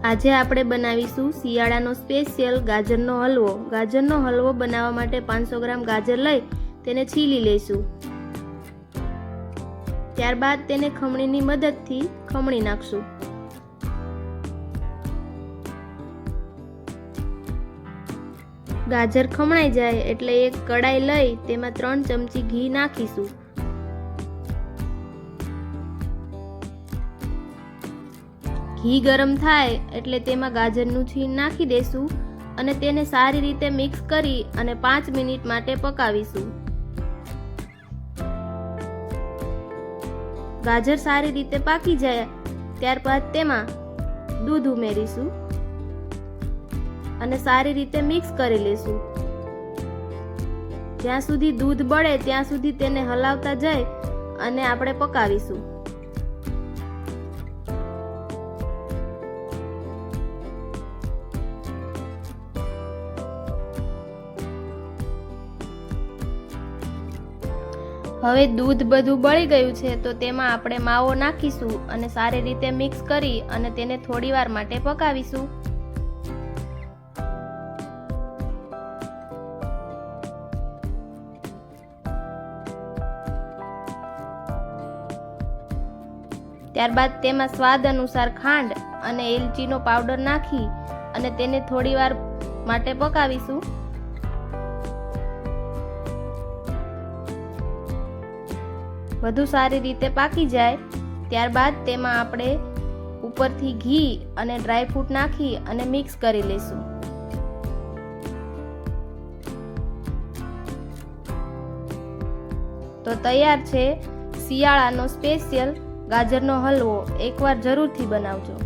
આજે આપણે બનાવીશું શિયાળાનો સ્પેશિયલ ગાજરનો હલવો. ગાજરનો હલવો બનાવવા માટે 500 ગ્રામ ગાજર લઈ તેને છીલી લઈશું. ત્યારબાદ તેને ખમણીની મદદથી ખમણી નાખશું. ગાજર ખમણાઈ જાય એટલે એક કડાઈ લઈ તેમાં 3 ચમચી ઘી નાખીશું. ઘી ગરમ થાય એટલે તેમાં ગાજરનું છીણ નાખી દેશું અને તેને સારી રીતે મિક્સ કરી અને 5 મિનિટ માટે પકાવીશું. ગાજર સારી રીતે પાકી જાય ત્યારબાદ તેમાં દૂધ ઉમેરીશું અને સારી રીતે મિક્સ કરી લેશું. જ્યાં સુધી દૂધ બળે ત્યાં સુધી તેને હલાવતા જાય અને આપણે પકાવીશું. હવે દૂધ બધું બળી ગયું છે તો તેમાં આપણે માવો નાખીશું અને સારી રીતે મિક્સ કરી અને તેને થોડીવાર માટે પકાવીશું. ત્યારબાદ તેમાં સ્વાદ અનુસાર ખાંડ અને એલચીનો પાવડર નાખી અને તેને થોડીવાર માટે પકાવીશું. વધુ સારી રીતે પાકી જાય ત્યારબાદ તેમાં આપણે ઉપરથી ઘી અને ડ્રાયફ્રૂટ નાખી અને મિક્સ કરી લઈશું. તો તૈયાર છે શિયાળાનો સ્પેશિયલ ગાજરનો હલવો. એકવાર જરૂરથી બનાવજો.